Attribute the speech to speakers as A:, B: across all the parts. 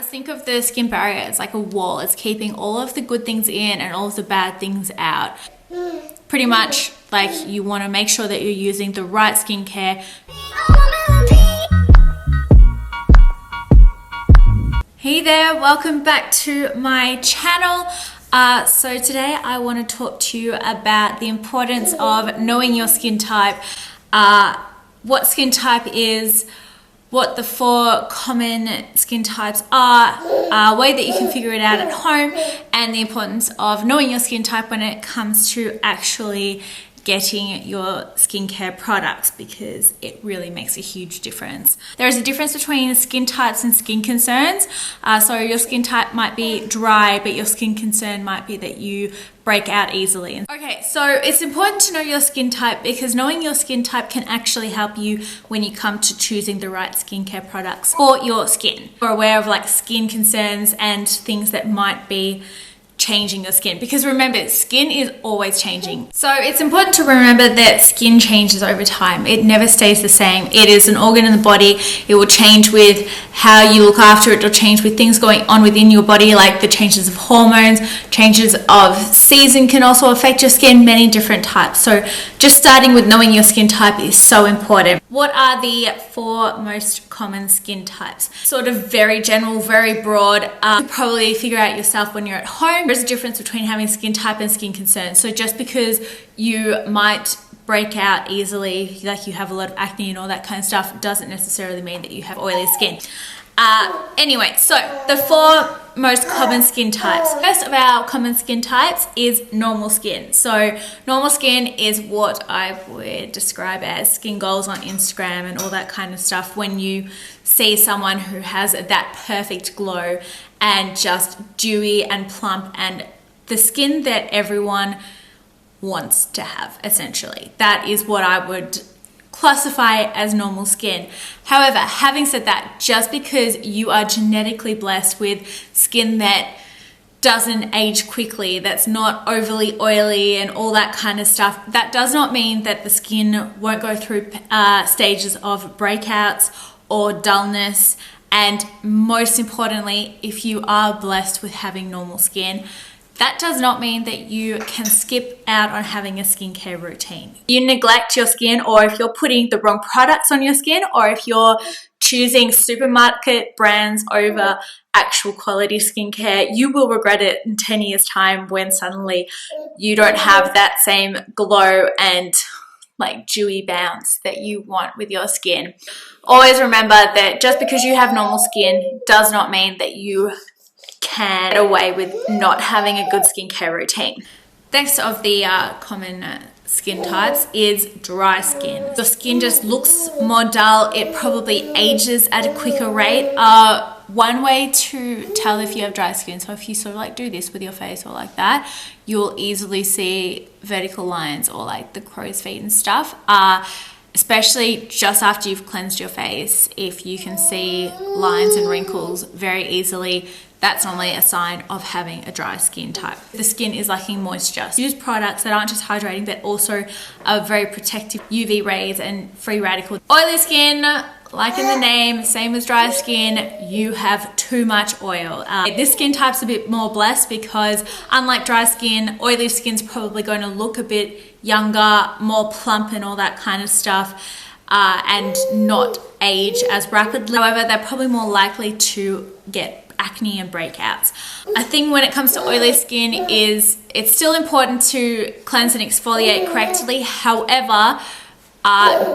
A: Think of the skin barrier as like a wall. It's keeping all of the good things in and all of the bad things out. Pretty much like you want to make sure that you're using the right skincare. Hey there, welcome back to my channel. So today I want to talk to you about the importance of knowing your skin type, what skin type is, what the 4 common skin types are, a way that you can figure it out at home, and the importance of knowing your skin type when it comes to actually getting your skincare products, because it really makes a huge difference. There is a difference between skin types and skin concerns. So your skin type might be dry, but your skin concern might be that you break out easily. Okay, so it's important to know your skin type because knowing your skin type can actually help you when you come to choosing the right skincare products for your skin. You're aware of like skin concerns and things that might be changing your skin, because remember, skin is always changing. So it's important to remember that skin changes over time. It never stays the same. It is an organ in the body. It will change with how you look after it. It'll change with things going on within your body, like the changes of hormones, changes of season can also affect your skin, many different types. So just starting with knowing your skin type is so important. What are the 4 most common skin types? Sort of very general, very broad. You probably figure out yourself when you're at home. There's a difference between having skin type and skin concerns. So just because you might break out easily, like you have a lot of acne and all that kind of stuff, doesn't necessarily mean that you have oily skin. Anyway, so the 4 most common skin types. First of our common skin types is normal skin. So normal skin is what I would describe as skin goals on Instagram and all that kind of stuff. When you see someone who has that perfect glow and just dewy and plump and the skin that everyone wants to have, essentially. That is what I would classify as normal skin. However, having said that, just because you are genetically blessed with skin that doesn't age quickly, that's not overly oily and all that kind of stuff, that does not mean that the skin won't go through stages of breakouts or dullness. And most importantly, if you are blessed with having normal skin, that does not mean that you can skip out on having a skincare routine. You neglect your skin, or if you're putting the wrong products on your skin, or if you're choosing supermarket brands over actual quality skincare, you will regret it in 10 years' time when suddenly you don't have that same glow and like dewy bounce that you want with your skin. Always remember that just because you have normal skin does not mean that you can get away with not having a good skincare routine. Next of the common skin types is dry skin. Your skin just looks more dull. It probably ages at a quicker rate. One way to tell if you have dry skin, so if you sort of like do this with your face or like that, you'll easily see vertical lines or like the crow's feet and stuff. Especially just after you've cleansed your face, if you can see lines and wrinkles very easily, that's normally a sign of having a dry skin type. The skin is lacking moisture. Use products that aren't just hydrating, but also are very protective, UV rays and free radicals. Oily skin, like in the name, same as dry skin, you have too much oil. This skin type's a bit more blessed because unlike dry skin, oily skin's probably going to look a bit younger, more plump and all that kind of stuff, and not age as rapidly. However, they're probably more likely to get acne and breakouts. A thing when it comes to oily skin is it's still important to cleanse and exfoliate correctly. However,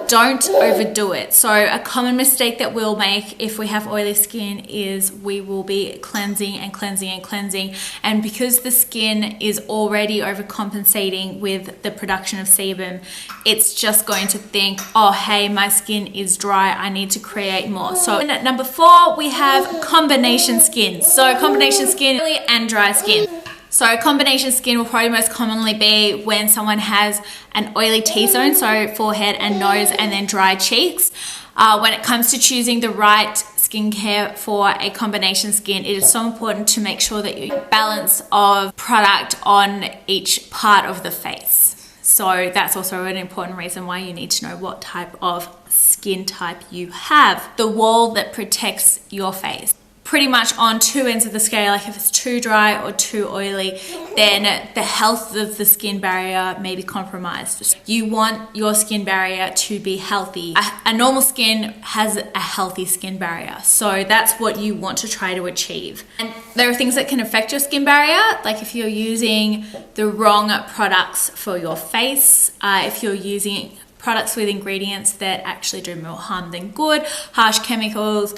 A: don't overdo it. So a common mistake that we'll make if we have oily skin is we will be cleansing and cleansing and cleansing, and because the skin is already overcompensating with the production of sebum, it's just going to think, oh hey, my skin is dry, I need to create more. So at number 4 we have combination skin. So combination skin, oily and dry skin. So combination skin will probably most commonly be when someone has an oily T-zone, so forehead and nose, and then dry cheeks. When it comes to choosing the right skincare for a combination skin, it is so important to make sure that you balance of product on each part of the face. So that's also an important reason why you need to know what type of skin type you have. The wall that protects your face. pretty much on two ends of the scale. Like if it's too dry or too oily, then the health of the skin barrier may be compromised. You want your skin barrier to be healthy. A normal skin has a healthy skin barrier, so that's what you want to try to achieve. And there are things that can affect your skin barrier, like if you're using the wrong products for your face, if you're using products with ingredients that actually do more harm than good, harsh chemicals,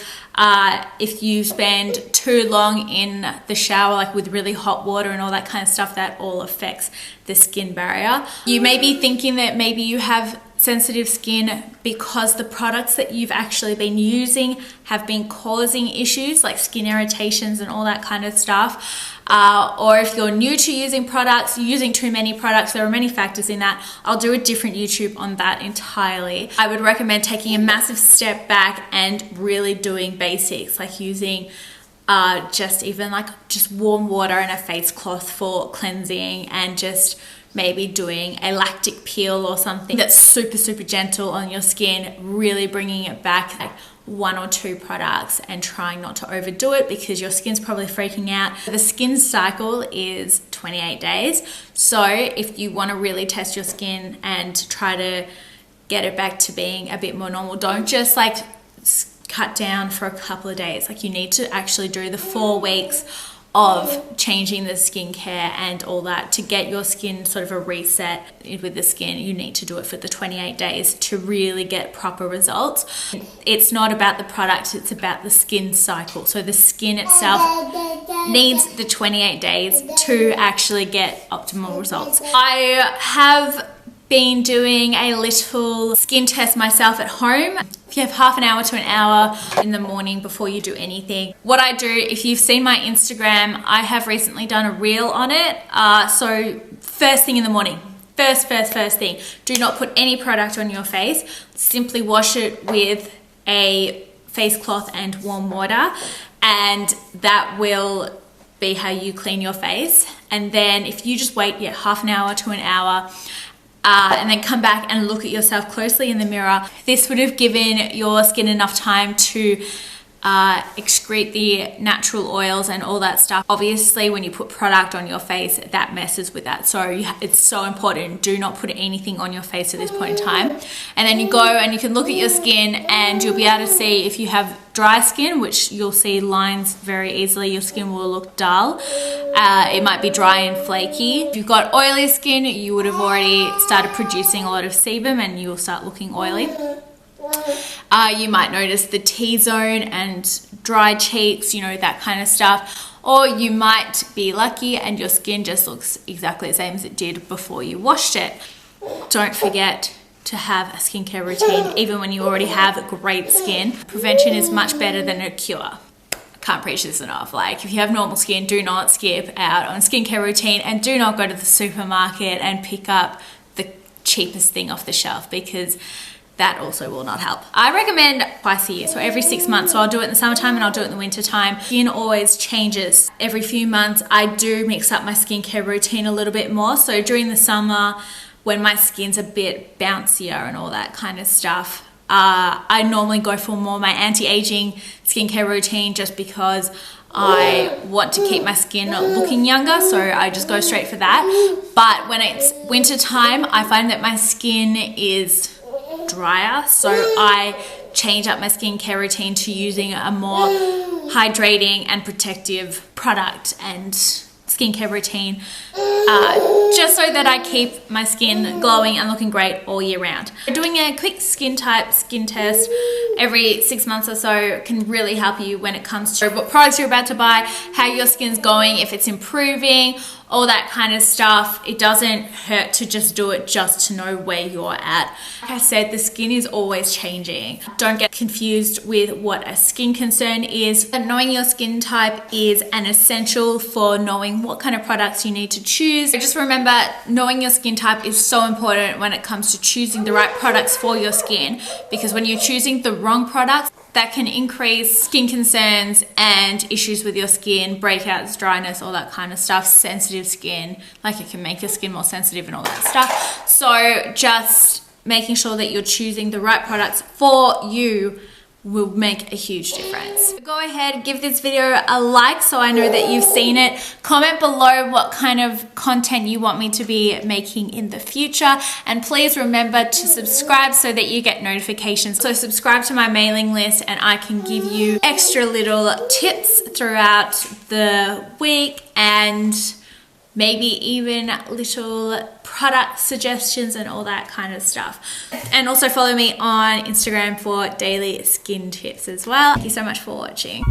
A: if you spend too long in the shower, like with really hot water and all that kind of stuff, that all affects the skin barrier. You may be thinking that maybe you have sensitive skin because the products that you've actually been using have been causing issues like skin irritations and all that kind of stuff. Or if you're new to using products, using too many products, there are many factors in that. I'll do a different YouTube on that entirely. I would recommend taking a massive step back and really doing basics, like using just warm water and a face cloth for cleansing, and just maybe doing a lactic peel or something that's super, super gentle on your skin, really bringing it back, like 1 or 2 products, and trying not to overdo it because your skin's probably freaking out. The skin cycle is 28 days. So if you want to really test your skin and try to get it back to being a bit more normal, don't just like cut down for a couple of days. Like you need to actually do the 4 weeks of changing the skincare and all that to get your skin sort of a reset with the skin. You need to do it for the 28 days to really get proper results. It's not about the product, it's about the skin cycle. So the skin itself needs the 28 days to actually get optimal results. I have been doing a little skin test myself at home. If you have half an hour to an hour in the morning before you do anything, what I do, if you've seen my Instagram, I have recently done a reel on it. So first thing in the morning, first thing, do not put any product on your face. Simply wash it with a face cloth and warm water, and that will be how you clean your face. And then if you just wait half an hour to an hour, and then come back and look at yourself closely in the mirror, this would have given your skin enough time to excrete the natural oils and all that stuff. Obviously, when you put product on your face, that messes with that. So it's so important. Do not put anything on your face at this point in time. And then you go and you can look at your skin and you'll be able to see if you have dry skin, which you'll see lines very easily. Your skin will look dull. It might be dry and flaky. If you've got oily skin, you would have already started producing a lot of sebum and you will start looking oily. You might notice the T-zone and dry cheeks, you know, that kind of stuff. Or you might be lucky and your skin just looks exactly the same as it did before you washed it. Don't forget to have a skincare routine, even when you already have great skin. Prevention is much better than a cure. Can't preach this enough. Like, if you have normal skin, do not skip out on skincare routine, and do not go to the supermarket and pick up the cheapest thing off the shelf, because that also will not help. I recommend twice a year, so every 6 months. So I'll do it in the summertime and I'll do it in the winter time. Skin always changes. Every few months I do mix up my skincare routine a little bit more. So during the summer, when my skin's a bit bouncier and all that kind of stuff, I normally go for more my anti-aging skincare routine, just because I want to keep my skin looking younger, so I just go straight for that. But when it's winter time, I find that my skin is drier, so I change up my skincare routine to using a more hydrating and protective product and skincare routine, just so that I keep my skin glowing and looking great all year round. Doing a quick skin test every 6 months or so can really help you when it comes to what products you're about to buy, how your skin's going, if it's improving, all that kind of stuff. It doesn't hurt to just do it just to know where you're at. Like I said, the skin is always changing. Don't get confused with what a skin concern is. And knowing your skin type is an essential for knowing what kind of products you need to choose. So just remember, knowing your skin type is so important when it comes to choosing the right products for your skin, because when you're choosing the wrong products, that can increase skin concerns and issues with your skin, breakouts, dryness, all that kind of stuff, sensitive skin, like it can make your skin more sensitive and all that stuff. So just making sure that you're choosing the right products for you will make a huge difference. Go ahead, give this video a like so I know that you've seen it. Comment below what kind of content you want me to be making in the future. And please remember to subscribe so that you get notifications. So subscribe to my mailing list and I can give you extra little tips throughout the week and maybe even little product suggestions and all that kind of stuff. And also follow me on Instagram for daily skin tips as well. Thank you so much for watching.